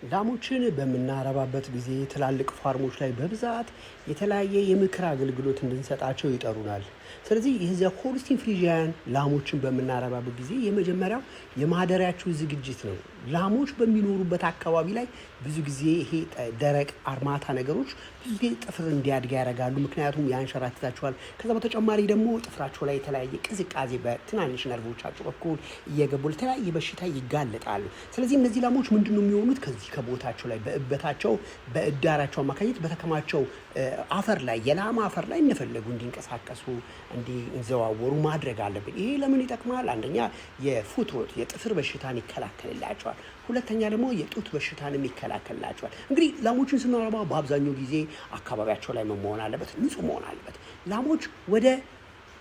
ላሞችን በምናረባበት ጊዜ ትላልቅ ፋርሞች ላይ በብዛት የተለያየ የምክር አገልግሎት እንድንሰጣቸው ይጠሩናል። ስለዚህ የዚያ ሆልስቲን ፍሪዥያን ላሞችን በምናረባበት ጊዜ የመጀመሪያው የማደሪያቸው ዝግጅት ነው። ላሞች በሚኖሩበት አካባቢ ላይ ብዙ ጊዜ ይሄ ደረቅ አርማታ ነገሮች ብዙ ጊዜ ጥፍር እንዲያድግ ያደርጋሉ። ምክንያቱም ያንሸራትታቸዋል። ከዛ በተጨማሪ ደግሞ ጥፍራቸው ላይ የተለያየ ቅዝቃዜ በትናንሽ ነርቮቻቸው በኩል እየገቡ ለተለያየ በሽታ ይጋለጣሉ። ስለዚህ እነዚህ ላሞች ምንድነው የሚሆኑት? ከዚህ ከቦታቸው ላይ በእበታቸው በእዳራቸው አማካኝነት በተከማቸው አፈር ላይ የላም አፈር ላይ እንደፈለጉ እንዲንቀሳቀሱ እንዲዘዋወሩ ማድረግ አለብን። ይሄ ለምን ይጠቅማል? አንደኛ የፉትሮት የጥፍር በሽታን ይከላከልላቸዋል። ሁለተኛ ደግሞ የጡት በሽታንም ይከላከልላቸዋል። እንግዲህ ላሞችን ስናረባ በአብዛኛው ጊዜ አካባቢያቸው ላይ መሆን አለበት፣ ንጹህ መሆን አለበት። ላሞች ወደ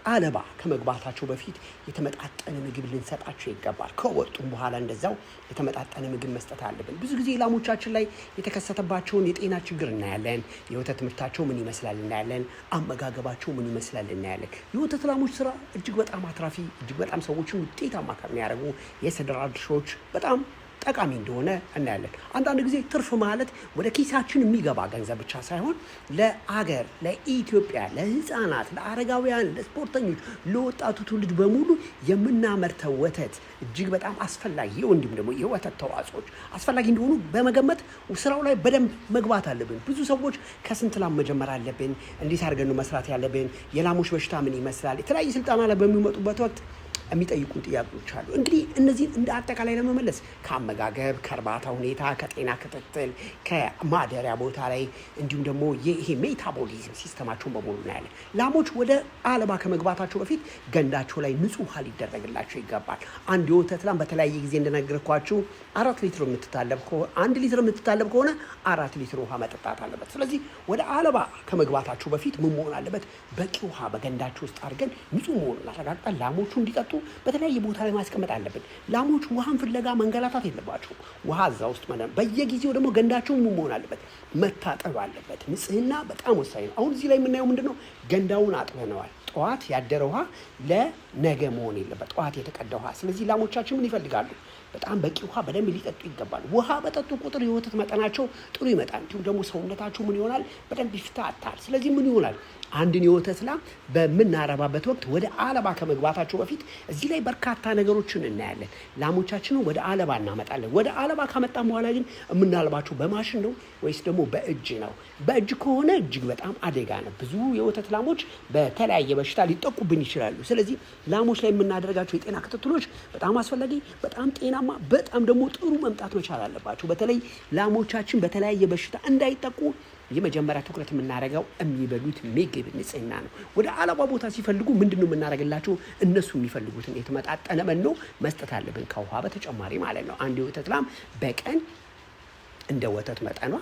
አለባ ከመግባታቸው በፊት የተመጣጠነ ምግብ ልንሰጣቸው ይገባል። ከወጡም በኋላ እንደዛው የተመጣጠነ ምግብ መስጠት አለብን። ብዙ ጊዜ ላሞቻችን ላይ የተከሰተባቸውን የጤና ችግር እናያለን። የወተት ምርታቸው ምን ይመስላል እናያለን። አመጋገባቸው ምን ይመስላል እናያለን። የወተት ላሞች ስራ እጅግ በጣም አትራፊ፣ እጅግ በጣም ሰዎችን ውጤታማ ከሚያደርጉ የስራ ድርሻዎች በጣም ጠቃሚ እንደሆነ እናያለን። አንዳንድ ጊዜ ትርፍ ማለት ወደ ኪሳችን የሚገባ ገንዘብ ብቻ ሳይሆን ለአገር፣ ለኢትዮጵያ፣ ለህፃናት፣ ለአረጋውያን፣ ለስፖርተኞች፣ ለወጣቱ ትውልድ በሙሉ የምናመርተው ወተት እጅግ በጣም አስፈላጊ እንዲሁም ደግሞ የወተት ተዋጽኦች አስፈላጊ እንደሆኑ በመገመት ስራው ላይ በደንብ መግባት አለብን። ብዙ ሰዎች ከስንት ላም መጀመር አለብን፣ እንዴት አድርገን ነው መስራት ያለብን፣ የላሞች በሽታ ምን ይመስላል፣ የተለያየ ስልጠና ላይ በሚመጡበት ወቅት የሚጠይቁን ጥያቄዎች አሉ። እንግዲህ እነዚህን እንደ አጠቃላይ ለመመለስ ከአመጋገብ፣ ከእርባታ ሁኔታ፣ ከጤና ክትትል፣ ከማደሪያ ቦታ ላይ እንዲሁም ደግሞ ይሄ ሜታቦሊዝም ሲስተማቸውን በሙሉ እናያለን። ላሞች ወደ አለባ ከመግባታቸው በፊት ገንዳቸው ላይ ንጹህ ውሃ ሊደረግላቸው ይገባል። አንድ የወተት ላም በተለያየ ጊዜ እንደነገርኳችሁ 4 ሊትር የምትታለብ ከሆነ 1 ሊትር የምትታለብ ከሆነ 4 ሊትር ውሃ መጠጣት አለበት። ስለዚህ ወደ አለባ ከመግባታቸው በፊት ምን መሆን አለበት? በቂ ውሃ በገንዳቸው ውስጥ አድርገን ንጹህ መሆኑን አረጋግጠን ላሞቹ እንዲጠጡ በተለያየ ቦታ ላይ ማስቀመጥ አለብን። ላሞች ውሃን ፍለጋ መንገላታት የለባቸውም። ውሃ እዛ ውስጥ በየጊዜው ደግሞ ገንዳቸው መሆን አለበት፣ መታጠብ አለበት። ንጽህና በጣም ወሳኝ ነው። አሁን እዚህ ላይ የምናየው ምንድነው? ገንዳውን አጥበነዋል። ጠዋት ያደረ ውሃ ለነገ መሆን የለበት፣ ጠዋት የተቀዳ ውሃ። ስለዚህ ላሞቻችን ምን ይፈልጋሉ? በጣም በቂ ውሃ በደንብ ሊጠጡ ይገባል። ውሃ በጠጡ ቁጥር የወተት መጠናቸው ጥሩ ይመጣል። እንዲሁም ደግሞ ሰውነታቸው ምን ይሆናል? በደንብ ይፍታታል። ስለዚህ ምን ይሆናል? አንድን የወተት ላም በምናረባበት ወቅት ወደ አለባ ከመግባታቸው በፊት እዚህ ላይ በርካታ ነገሮችን እናያለን። ላሞቻችንን ወደ አለባ እናመጣለን። ወደ አለባ ካመጣን በኋላ ግን የምናልባቸው በማሽን ነው ወይስ ደግሞ በእጅ ነው? በእጅ ከሆነ እጅግ በጣም አደጋ ነው። ብዙ የወተት ላሞች በተለያየ በሽታ ሊጠቁብን ይችላሉ። ስለዚህ ላሞች ላይ የምናደርጋቸው የጤና ክትትሎች በጣም አስፈላጊ፣ በጣም ጤናማ፣ በጣም ደግሞ ጥሩ መምጣት መቻል አለባቸው። በተለይ ላሞቻችን በተለያየ በሽታ እንዳይጠቁ የመጀመሪያ ትኩረት የምናደርገው የሚበሉት ምግብ ንጽህና ነው። ወደ አለባ ቦታ ሲፈልጉ ምንድነው የምናደርግላቸው? እነሱ የሚፈልጉትን የተመጣጠነ መኖ መስጠት አለብን፣ ከውሃ በተጨማሪ ማለት ነው። አንድ የወተት ላም በቀን እንደ ወተት መጠኗ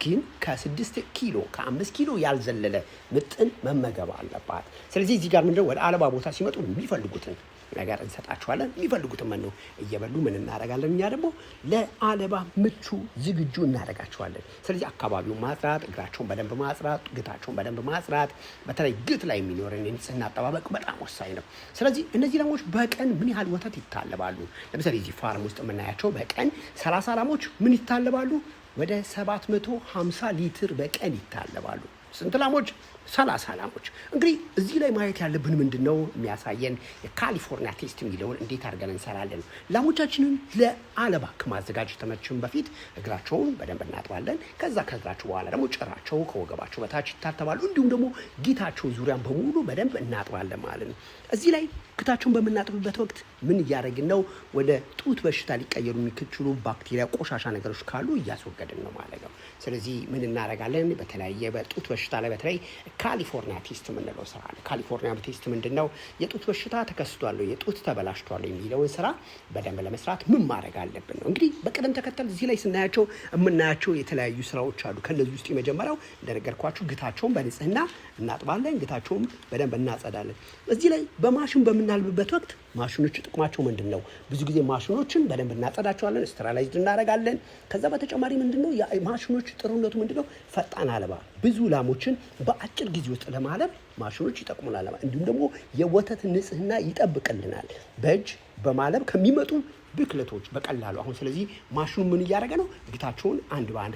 ግን ከ6 ኪሎ ከ5 ኪሎ ያልዘለለ ምጥን መመገብ አለባት። ስለዚህ እዚህ ጋር ምንድነው ወደ አለባ ቦታ ሲመጡ የሚፈልጉትን ነገር እንሰጣቸዋለን። የሚፈልጉትን መኖ እየበሉ ምን እናደርጋለን? እኛ ደግሞ ለአለባ ምቹ ዝግጁ እናደርጋቸዋለን። ስለዚህ አካባቢውን ማጽራት፣ እግራቸውን በደንብ ማጽራት፣ ግታቸውን በደንብ ማጽራት፣ በተለይ ግት ላይ የሚኖረን የንጽህና አጠባበቅ በጣም ወሳኝ ነው። ስለዚህ እነዚህ ላሞች በቀን ምን ያህል ወተት ይታለባሉ? ለምሳሌ እዚህ ፋርም ውስጥ የምናያቸው በቀን 30 ላሞች ምን ይታለባሉ? ወደ 750 ሊትር በቀን ይታለባሉ። ስንት ላሞች? 30 ላሞች። እንግዲህ እዚህ ላይ ማየት ያለብን ምንድነው የሚያሳየን የካሊፎርኒያ ቴስት የሚለውን እንዴት አድርገን እንሰራለን። ላሞቻችንን ለአለባ ከማዘጋጀታችን በፊት እግራቸውን በደንብ እናጥባለን። ከዛ ከእግራቸው በኋላ ደግሞ ጭራቸው ከወገባቸው በታች ይታተባሉ። እንዲሁም ደግሞ ጊታቸው ዙሪያን በሙሉ በደንብ እናጥባለን ማለት ነው። እዚህ ላይ ግታቸውን በምናጥብበት ወቅት ምን እያደረግን ነው? ወደ ጡት በሽታ ሊቀየሩ የሚችሉ ባክቴሪያ፣ ቆሻሻ ነገሮች ካሉ እያስወገድን ነው ማለት ነው። ስለዚህ ምን እናደርጋለን? በተለያየ በጡት በሽታ ላይ በተለይ ካሊፎርኒያ ቴስት የምንለው ስራ አለ። ካሊፎርኒያ ቴስት ምንድነው? የጡት በሽታ ተከስቷል፣ የጡት ተበላሽቷል የሚለውን ስራ በደንብ ለመስራት ምን ማድረግ አለብን ነው። እንግዲህ በቅደም ተከተል እዚህ ላይ ስናያቸው የምናያቸው የተለያዩ ስራዎች አሉ። ከነዚህ ውስጥ የመጀመሪያው እንደነገርኳችሁ ግታቸውን በንጽህና እናጥባለን፣ ግታቸውን በደንብ እናጸዳለን። እዚህ ላይ በማሽን በምናልብበት ወቅት ማሽኖች ጥቅማቸው ምንድነው? ብዙ ጊዜ ማሽኖችን በደንብ እናጸዳቸዋለን፣ ስተራላይዝድ እናደርጋለን። ከዛ በተጨማሪ ምንድነው ማሽኖች ጥሩነቱ ምንድነው? ፈጣን አለባ ብዙ ላሞችን በአጭር ጊዜ ውስጥ ለማለብ ማሽኖች ይጠቅሙናል። እንዲሁም ደግሞ የወተት ንጽህና ይጠብቅልናል። በእጅ በማለብ ከሚመጡ ብክለቶች በቀላሉ አሁን ስለዚህ ማሽኑ ምን እያደረገ ነው? ግታቸውን አንድ በአንድ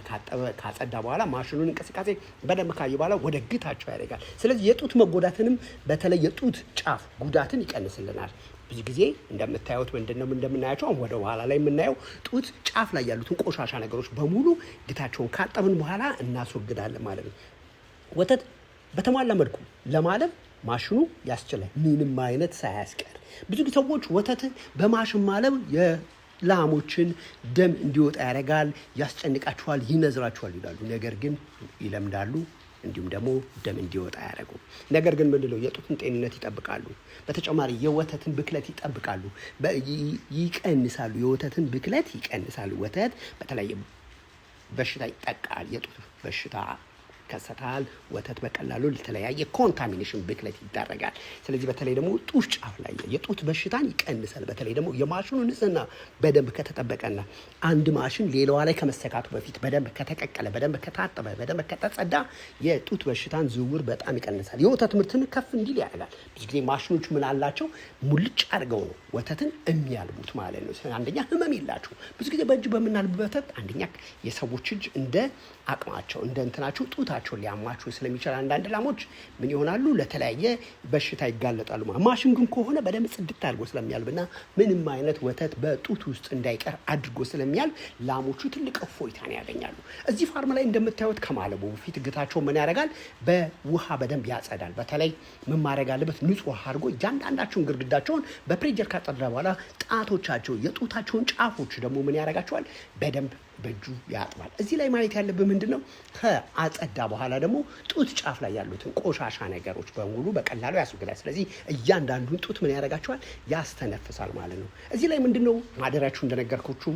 ካጸዳ በኋላ ማሽኑን እንቅስቃሴ በደንብ ካየ በኋላ ወደ ግታቸው ያደርጋል። ስለዚህ የጡት መጎዳትንም በተለይ የጡት ጫፍ ጉዳትን ይቀንስልናል። ብዙ ጊዜ እንደምታዩት እንደምናያቸው አሁን ወደ ኋላ ላይ የምናየው ጡት ጫፍ ላይ ያሉትን ቆሻሻ ነገሮች በሙሉ ግታቸውን ካጠብን በኋላ እናስወግዳለን ማለት ነው። ወተት በተሟላ መልኩ ለማለብ ማሽኑ ያስችላል፣ ምንም አይነት ሳያስቀር። ብዙ ሰዎች ወተትን በማሽን ማለብ የላሞችን ደም እንዲወጣ ያደርጋል፣ ያስጨንቃቸዋል፣ ይነዝራቸዋል ይላሉ። ነገር ግን ይለምዳሉ፣ እንዲሁም ደግሞ ደም እንዲወጣ ያደርጉ። ነገር ግን ምንድነው የጡትን ጤንነት ይጠብቃሉ። በተጨማሪ የወተትን ብክለት ይጠብቃሉ፣ ይቀንሳሉ። የወተትን ብክለት ይቀንሳሉ። ወተት በተለያየ በሽታ ይጠቃል። የጡት በሽታ ይከሰታል። ወተት በቀላሉ ለተለያየ ኮንታሚኔሽን ብክለት ይዳረጋል። ስለዚህ በተለይ ደግሞ ጡት ጫፍ ላይ የጡት በሽታን ይቀንሳል። በተለይ ደግሞ የማሽኑ ንጽህና በደንብ ከተጠበቀና አንድ ማሽን ሌላዋ ላይ ከመሰካቱ በፊት በደንብ ከተቀቀለ፣ በደንብ ከታጠበ፣ በደንብ ከተጸዳ የጡት በሽታን ዝውውር በጣም ይቀንሳል። የወተት ምርትን ከፍ እንዲል ያደርጋል። ብዙ ጊዜ ማሽኖች ምን አላቸው? ሙልጭ አድርገው ነው ወተትን የሚያልቡት ማለት ነው። አንደኛ ህመም የላቸው። ብዙ ጊዜ በእጅ በምናልብበት አንደኛ የሰዎች እጅ እንደ አቅማቸው እንደ እንትናቸው ጡታቸውን ሊያማቸው ስለሚችል አንዳንድ ላሞች ምን ይሆናሉ? ለተለያየ በሽታ ይጋለጣሉ። ማሽን ግን ከሆነ በደንብ ጽድት አድርጎ ስለሚያልብና ምንም አይነት ወተት በጡት ውስጥ እንዳይቀር አድርጎ ስለሚያልብ ላሞቹ ትልቅ እፎይታን ያገኛሉ። እዚህ ፋርም ላይ እንደምታዩት ከማለቡ በፊት ግታቸው ምን ያደርጋል? በውሃ በደንብ ያጸዳል። በተለይ ምን ማድረግ አለበት? ንጹህ ውሃ አድርጎ እያንዳንዳቸውን ግድግዳቸውን በፕሬጀር ካጸዳ በኋላ ጣቶቻቸው የጡታቸውን ጫፎች ደግሞ ምን ያደርጋቸዋል? በደንብ በእጁ ያጥባል። እዚህ ላይ ማየት ያለብን ምንድነው? ከአጸዳ በኋላ ደግሞ ጡት ጫፍ ላይ ያሉትን ቆሻሻ ነገሮች በሙሉ በቀላሉ ያስወግዳል። ስለዚህ እያንዳንዱን ጡት ምን ያደርጋቸዋል? ያስተነፍሳል ማለት ነው። እዚህ ላይ ምንድነው ማደሪያችሁ እንደነገርኩችሁ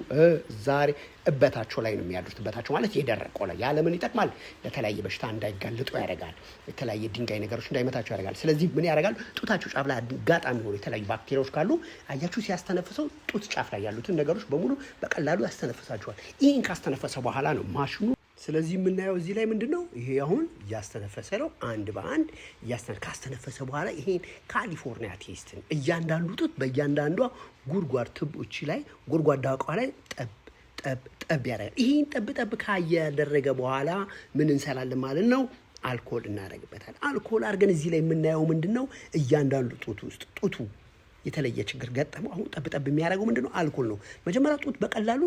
ዛሬ እበታቸው ላይ ነው የሚያድሩት። እበታቸው ማለት የደረቀው ላይ ያለምን ይጠቅማል። ለተለያየ በሽታ እንዳይጋለጡ ያደርጋል። የተለያየ ድንጋይ ነገሮች እንዳይመታቸው ያደርጋል። ስለዚህ ምን ያደርጋል? ጡታቸው ጫፍ ላይ አጋጣሚ ሆኖ የተለያዩ ባክቴሪያዎች ካሉ አያችሁ ሲያስተነፍሰው ጡት ጫፍ ላይ ያሉትን ነገሮች በሙሉ በቀላሉ ያስተነፍሳቸዋል። ይህን ካስተነፈሰ በኋላ ነው ማሽኑ። ስለዚህ የምናየው እዚህ ላይ ምንድነው? ይሄ አሁን እያስተነፈሰ ነው። አንድ በአንድ ካስተነፈሰ በኋላ ይሄን ካሊፎርኒያ ቴስትን እያንዳንዱ ጡት በእያንዳንዷ ጉድጓድ ትቦች ላይ ጎድጓዳ እቃ ላይ ጠብ ያደርጋል። ይሄን ጠብ ካያደረገ በኋላ ምን እንሰራለን ማለት ነው? አልኮል እናደርግበታል። አልኮል አድርገን እዚህ ላይ የምናየው ምንድነው? እያንዳንዱ ጡት ውስጥ ጡቱ የተለየ ችግር ገጠመው አሁን ጠብ የሚያደርገው ምንድነው? አልኮል ነው። መጀመሪያ ጡት በቀላሉ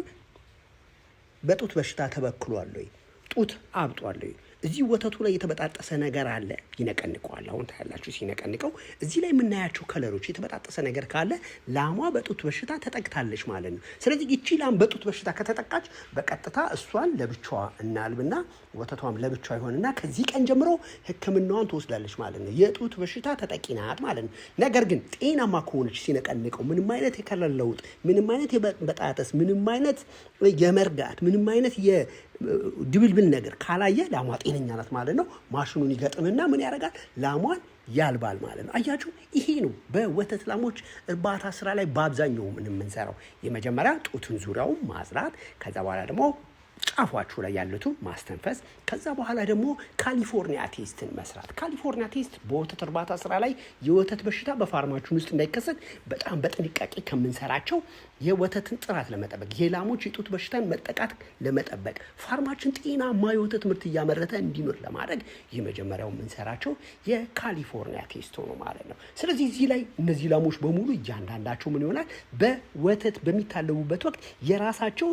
በጡት በሽታ ተበክሏል ወይ? ጡት አብጧል ወይ? እዚህ ወተቱ ላይ የተበጣጠሰ ነገር አለ፣ ይነቀንቀዋል። አሁን ታያላችሁ ሲነቀንቀው። እዚህ ላይ የምናያቸው ከለሮች የተበጣጠሰ ነገር ካለ ላሟ በጡት በሽታ ተጠቅታለች ማለት ነው። ስለዚህ ይቺ ላም በጡት በሽታ ከተጠቃች በቀጥታ እሷን ለብቻዋ እናልብና ወተቷም ለብቻዋ ይሆንና ከዚህ ቀን ጀምሮ ሕክምናዋን ትወስዳለች ማለት ነው። የጡት በሽታ ተጠቂ ናት ማለት ነው። ነገር ግን ጤናማ ከሆነች ሲነቀንቀው ምንም አይነት የከለር ለውጥ፣ ምንም አይነት የበጣጠስ፣ ምንም አይነት የመርጋት፣ ምንም አይነት ድብልብል ነገር ካላየ ላሟ ጤነኛ ናት ማለት ነው። ማሽኑን ይገጥምና ምን ያደርጋል? ላሟን ያልባል ማለት ነው። አያችሁ፣ ይሄ ነው በወተት ላሞች እርባታ ስራ ላይ በአብዛኛው የምንሰራው። የመጀመሪያ ጡትን ዙሪያውን ማጽዳት፣ ከዛ በኋላ ደግሞ ጫፏችሁ ላይ ያሉትን ማስተንፈስ፣ ከዛ በኋላ ደግሞ ካሊፎርኒያ ቴስትን መስራት። ካሊፎርኒያ ቴስት በወተት እርባታ ስራ ላይ የወተት በሽታ በፋርማችን ውስጥ እንዳይከሰት በጣም በጥንቃቄ ከምንሰራቸው የወተትን ጥራት ለመጠበቅ የላሞች የጡት በሽታን መጠቃት ለመጠበቅ ፋርማችን ጤናማ የወተት ምርት እያመረተ እንዲኖር ለማድረግ የመጀመሪያው የምንሰራቸው የካሊፎርኒያ ቴስት ሆኖ ማለት ነው። ስለዚህ እዚህ ላይ እነዚህ ላሞች በሙሉ እያንዳንዳቸው ምን ይሆናል? በወተት በሚታለቡበት ወቅት የራሳቸው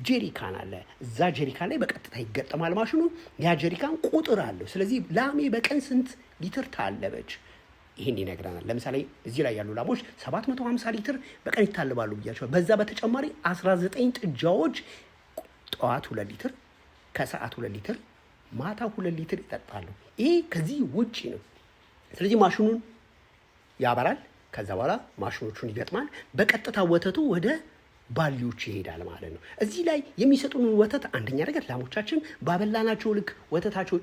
ጀሪካን አለ። እዛ ጀሪካን ላይ በቀጥታ ይገጠማል ማሽኑ። ያ ጀሪካን ቁጥር አለው። ስለዚህ ላሜ በቀን ስንት ሊትር ታለበች ይሄን ይነግረናል። ለምሳሌ እዚህ ላይ ያሉ ላሞች 750 ሊትር በቀን ይታለባሉ ብያቸዋል። በዛ በተጨማሪ 19 ጥጃዎች ጠዋት 2 ሊትር፣ ከሰዓት 2 ሊትር፣ ማታ 2 ሊትር ይጠጣሉ። ይሄ ከዚህ ውጪ ነው። ስለዚህ ማሽኑን ያበራል። ከዛ በኋላ ማሽኖቹን ይገጥማል። በቀጥታ ወተቱ ወደ ባሊዎች ይሄዳል ማለት ነው። እዚህ ላይ የሚሰጡን ወተት አንደኛ ነገር ላሞቻችን ባበላናቸው ልክ ወተታቸው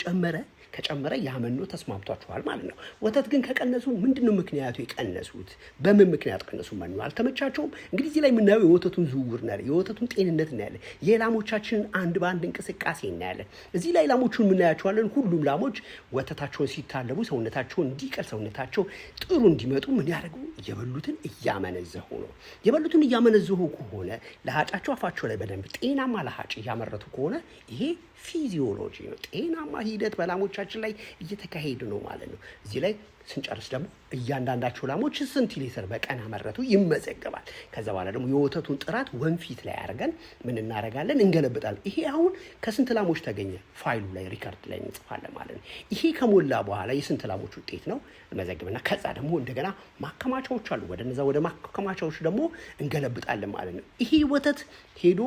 ከጨመረ ያመኖ ተስማምቷቸዋል ማለት ነው። ወተት ግን ከቀነሱ ምንድነው ምክንያቱ? የቀነሱት በምን ምክንያት ቀነሱ? መኖ አልተመቻቸውም። እንግዲህ እዚህ ላይ የምናየው የወተቱን ዝውውር እናያለን፣ የወተቱን ጤንነት እናያለን፣ የላሞቻችንን አንድ በአንድ እንቅስቃሴ እናያለን። እዚህ ላይ ላሞቹን የምናያቸዋለን። ሁሉም ላሞች ወተታቸውን ሲታለቡ ሰውነታቸውን እንዲቀር ሰውነታቸው ጥሩ እንዲመጡ ምን ያደርጉ? የበሉትን እያመነዘሁ ነው። የበሉትን እያመነዘሁ ከሆነ ለሀጫቸው አፋቸው ላይ በደንብ ጤናማ ለሀጭ እያመረቱ ከሆነ ይሄ ፊዚዮሎጂ ነው። ጤናማ ሂደት በላሞቻችን ላይ እየተካሄዱ ነው ማለት ነው። እዚህ ላይ ስንጨርስ ደግሞ እያንዳንዳቸው ላሞች ስንት ሊትር በቀን አመረቱ ይመዘገባል። ከዛ በኋላ ደግሞ የወተቱን ጥራት ወንፊት ላይ አድርገን ምን እናደርጋለን? እንገለብጣለን። ይሄ አሁን ከስንት ላሞች ተገኘ ፋይሉ ላይ ሪከርድ ላይ እንጽፋለን ማለት ነው። ይሄ ከሞላ በኋላ የስንት ላሞች ውጤት ነው መዘግብና ከዛ ደግሞ እንደገና ማከማቻዎች አሉ። ወደ ማከማቻዎች ደግሞ እንገለብጣለን ማለት ነው። ይሄ ወተት ሄዶ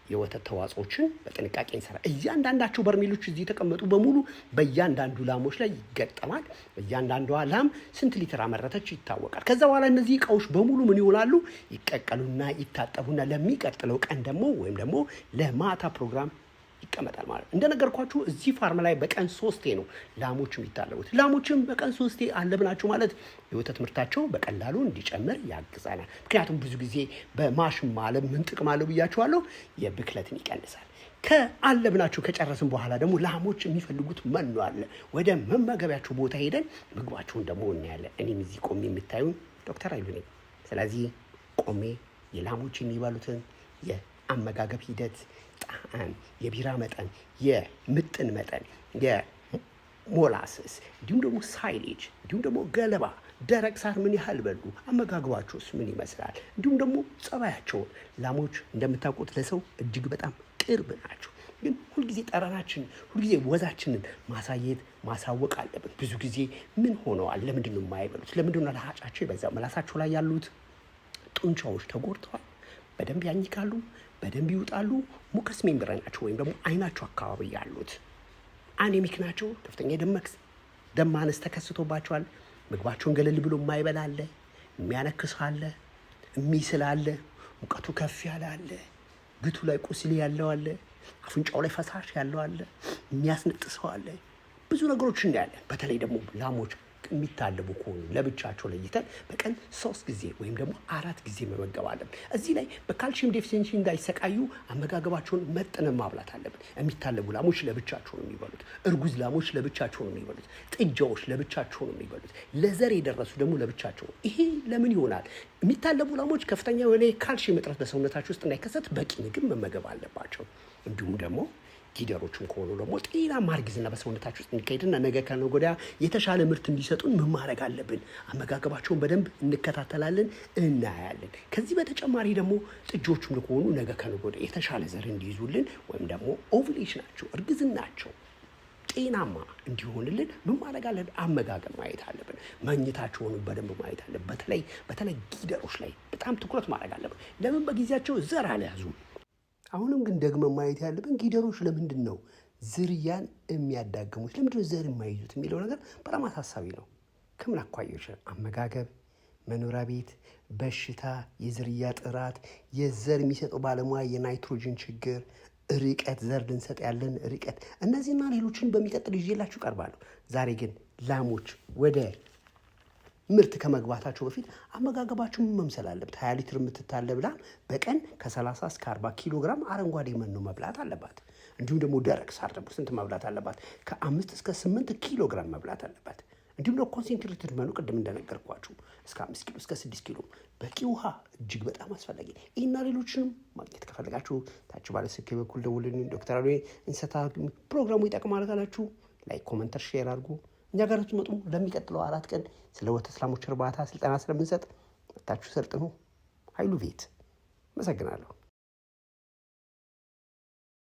የወተት ተዋጽኦችን በጥንቃቄ እንሰራ። እያንዳንዳቸው በርሜሎች እዚህ የተቀመጡ በሙሉ በእያንዳንዱ ላሞች ላይ ይገጠማል። እያንዳንዷ ላም ስንት ሊትር አመረተች ይታወቃል። ከዛ በኋላ እነዚህ እቃዎች በሙሉ ምን ይውላሉ? ይቀቀሉና ይታጠቡና ለሚቀጥለው ቀን ደግሞ ወይም ደግሞ ለማታ ፕሮግራም ይቀመጣል ማለት ነው። እንደነገርኳችሁ እዚህ ፋርም ላይ በቀን 3 ነው ላሞች የሚታለቡት። ላሞችም በቀን 3 አለብናቸው ማለት የወተት ምርታቸው በቀላሉ እንዲጨምር ያግዛናል። ምክንያቱም ብዙ ጊዜ በማሽን ማለብ ምን ጥቅም አለው ብያችኋለሁ? የብክለትን ይቀንሳል። ከአለብናቸው ከጨረስን በኋላ ደግሞ ላሞች የሚፈልጉት መኖ አለ። ወደ መመገቢያቸው ቦታ ሄደን ምግባቸውን ደግሞ እናያለን። እኔም እዚህ ቆሜ የምታዩን ዶክተር ኃይሉ ነኝ። ስለዚህ ቆሜ የላሞች የሚባሉትን የአመጋገብ ሂደት፣ ጣዕም፣ የቢራ መጠን፣ የምጥን መጠን፣ የሞላስስ እንዲሁም ደግሞ ሳይሌጅ እንዲሁም ደግሞ ገለባ፣ ደረቅ ሳር ምን ያህል በሉ፣ አመጋግባቸውስ ምን ይመስላል፣ እንዲሁም ደግሞ ጸባያቸውን። ላሞች እንደምታውቁት ለሰው እጅግ በጣም ቅርብ ናቸው። ግን ሁልጊዜ ጠረናችን ሁልጊዜ ወዛችንን ማሳወቅ አለብን። ብዙ ጊዜ ምን ሆነዋል? ለምንድን ነው የማይበሉት? ለምንድን ነው ለሀጫቸው የበዛው? መላሳቸው ላይ ያሉት ጡንቻዎች ተጎድተዋል። በደንብ ያኝካሉ፣ በደንብ ይውጣሉ። ሙከስ ሜምብሬናቸው ወይም ደግሞ አይናቸው አካባቢ ያሉት አኔሚክ ናቸው። ከፍተኛ ደም ማነስ ተከስቶባቸዋል። ምግባቸውን ገለል ብሎ የማይበላ አለ፣ የሚያነክስ አለ፣ የሚስል አለ፣ ሙቀቱ ከፍ ያለ አለ፣ ግቱ ላይ ቁስል ያለው አለ፣ አፍንጫው ላይ ፈሳሽ ያለው አለ፣ የሚያስነጥሰው አለ። ብዙ ነገሮች እናያለን። በተለይ ደግሞ ላሞች የሚታለቡ ከሆኑ ለብቻቸው ለይተን በቀን 3 ጊዜ ወይም ደግሞ 4 ጊዜ መመገብ አለብን። እዚህ ላይ በካልሲየም ዴፊሽንሲ እንዳይሰቃዩ አመጋገባቸውን መጥነን ማብላት አለብን። የሚታለቡ ላሞች ለብቻቸው ነው የሚበሉት። እርጉዝ ላሞች ለብቻቸው ነው የሚበሉት። ጥጃዎች ለብቻቸው ነው የሚበሉት። ለዘር የደረሱ ደግሞ ለብቻቸው ነው። ይሄ ለምን ይሆናል? የሚታለቡ ላሞች ከፍተኛ የሆነ ካልሲየም እጥረት በሰውነታቸው ውስጥ እንዳይከሰት በቂ ምግብ መመገብ አለባቸው። እንዲሁም ደግሞ ጊደሮችን ከሆኑ ደግሞ ጤናማ እርግዝና በሰውነታቸው ውስጥ እንዲካሄድና ነገ ከነገ ወዲያ የተሻለ ምርት እንዲሰጡን ምን ማድረግ አለብን? አመጋገባቸውን በደንብ እንከታተላለን፣ እናያለን። ከዚህ በተጨማሪ ደግሞ ጥጆቹም ከሆኑ ነገ ከነገ ወዲያ የተሻለ ዘር እንዲይዙልን ወይም ደግሞ ኦቭሌሽናቸው እርግዝናቸው ጤናማ እንዲሆንልን ምን ማድረግ አለብን? አመጋገብ ማየት አለብን። መኝታቸውን በደንብ ማየት አለብን። በተለይ ጊደሮች ላይ በጣም ትኩረት ማድረግ አለብን። ለምን በጊዜያቸው ዘር አልያዙም? አሁንም ግን ደግሞ ማየት ያለብን ጊደሮች ለምንድን ነው ዝርያን የሚያዳግሙት? ለምንድን ነው ዘር የማይይዙት የሚለው ነገር በጣም አሳሳቢ ነው። ከምን አኳያ? አመጋገብ፣ መኖሪያ ቤት፣ በሽታ፣ የዝርያ ጥራት፣ የዘር የሚሰጠው ባለሙያ፣ የናይትሮጅን ችግር፣ ርቀት፣ ዘር ልንሰጥ ያለን ርቀት፣ እነዚህና ሌሎችን በሚቀጥል ይዤላችሁ ቀርባለሁ። ዛሬ ግን ላሞች ወደ ምርት ከመግባታቸው በፊት አመጋገባቸው ምን መምሰል አለበት? 20 ሊትር የምትታለብ ላም በቀን ከ30 እስከ 40 ኪሎ ግራም አረንጓዴ መኖ መብላት አለባት። እንዲሁም ደግሞ ደረቅ ሳር ደግሞ ስንት መብላት አለባት? ከ5 እስከ 8 ኪሎ ግራም መብላት አለባት። እንዲሁም ደግሞ ኮንሴንትሬትድ መኖ ቅድም እንደነገርኳችሁ እስከ 5 ኪሎ እስከ 6 ኪሎ፣ በቂ ውሃ እጅግ በጣም አስፈላጊ። ይህና ሌሎችንም ማግኘት ከፈለጋችሁ ታች ባለ ስልክ በኩል ደውሉልኝ። ዶክተር አሉ እንስሳ ፕሮግራሙ ይጠቅማል ካላችሁ ላይክ፣ ኮመንተር፣ ሼር አድርጉ። እኛ ጋር ትመጡ ለሚቀጥለው 4 ቀን ስለ ወተት ላሞች እርባታ ስልጠና ስለምንሰጥ መጣችሁ ሰልጥኑ። ኃይሉ ቬት። አመሰግናለሁ።